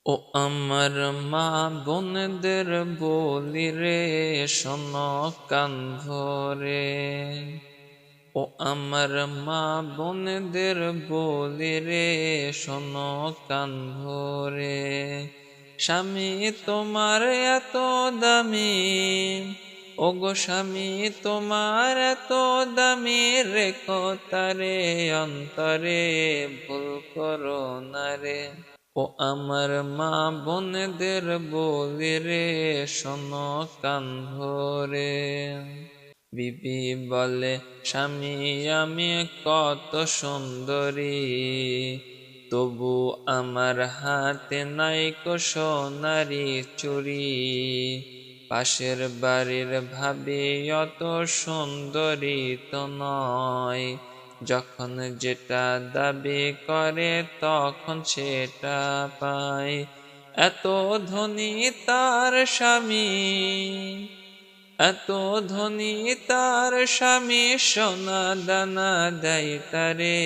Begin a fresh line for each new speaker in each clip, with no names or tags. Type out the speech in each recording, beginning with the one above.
ও আমার মা বোনদের বলি রে, শোনো কান ধরে। ও আমার মা বোনদের বলি রে, শোনো কান ধরে। স্বামী তোমার এত দামি, ওগো স্বামী তোমার এত দামি, রেখো তারে অন্তরে, ভুল করো না রে। ও আমার মা বোনদের বলি রে, শোনো কান ধরে। বিবি বলে স্বামী আমি কত সুন্দরী, তবু আমার হাতে নাইকো সোনারি চুড়ি। পাশের বাড়ির ভাবি অত সুন্দরী তো নয়, যখন যেটা দাবি করে তখন সেটা পায়। এত ধনী তার স্বামী, এত ধনী তার স্বামী, সোনা দানা দেয় তারে,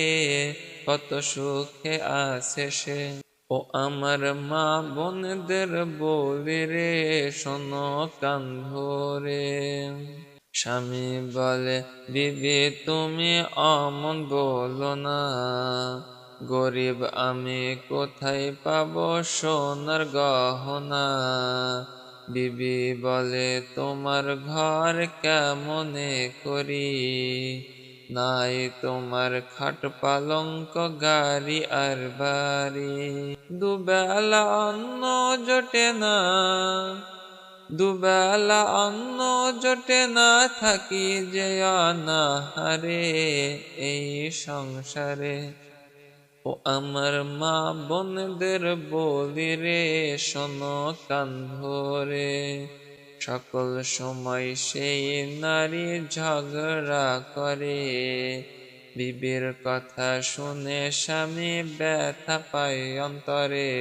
কত সুখে আছে সে। ও আমার মা বোনদের বলি রে, শোনো কান ধরে। স্বামী বলে বিবি তুমি অমন বলো না, গরিব আমি কোথায় পাবো সোনার গহনা। বিবি বলে তোমার ঘর কেমনে করি, নাই তোমার খাট পালঙ্ক গাড়ি আর বাড়ি। দুবেলা অন্ন জোটে না, দুবেলা অন্ন জোটে না, থাকি যে অনাহারে এই সংসারে। ও আমার মা বোনদের বলি রে, শোনো কান ধরে। সকল সময় সেই নারী ঝগড়া করে, বিবির কথা শুনে স্বামী ব্যথা পায় অন্তরে।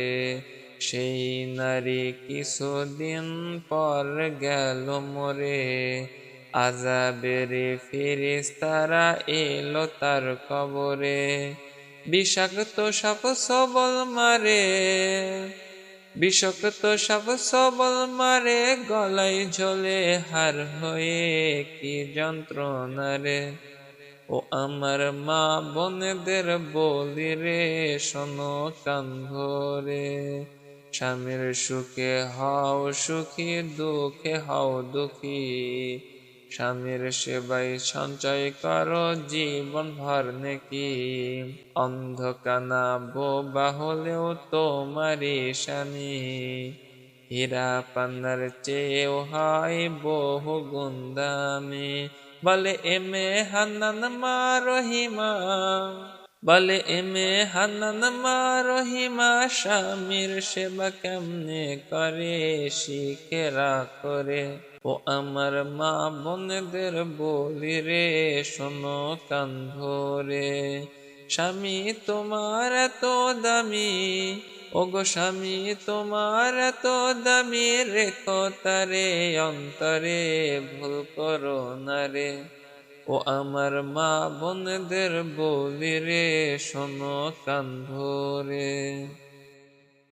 সেই নারী কিছুদিন পর গেল মরে, আযাবের ফেরেশতারা এলো তার কবরে। বিষাক্ত সাপ সবল মারে, বিষাক্ত সাপ সবল মারে, গলায় ঝোলে হার হয়ে কি যন্ত্রণা রে। ও আমার মা বোনদের বলি রে, শোনো কান ধরে। স্বামীর সুখে হও সুখী, দুঃখে হও দুঃখী, স্বামীর সেবায় সঞ্চয় করো জীবন ভর নেকি। অন্ধকানা বোবা হলেও তোমারই স্বামী, হীরা পান্নার চেয়েও হয় বহু গুণ দামি। বলে এমে হান্নান মা রহিমা, বলে এমে হান্নান মা রহিমা, স্বামীর সেবা কেমনে করে শিখে রাখো রে। ও আমার মা বোনদের বলি রে, শোনো কান ধরে। স্বামী তোমার এত দামি, ওগো স্বামী তোমার এত দামি, রেখো তারে অন্তরে, ভুল করো না রে। ও আমার মা বোনদের বলি রে, শোনো কান ধরে।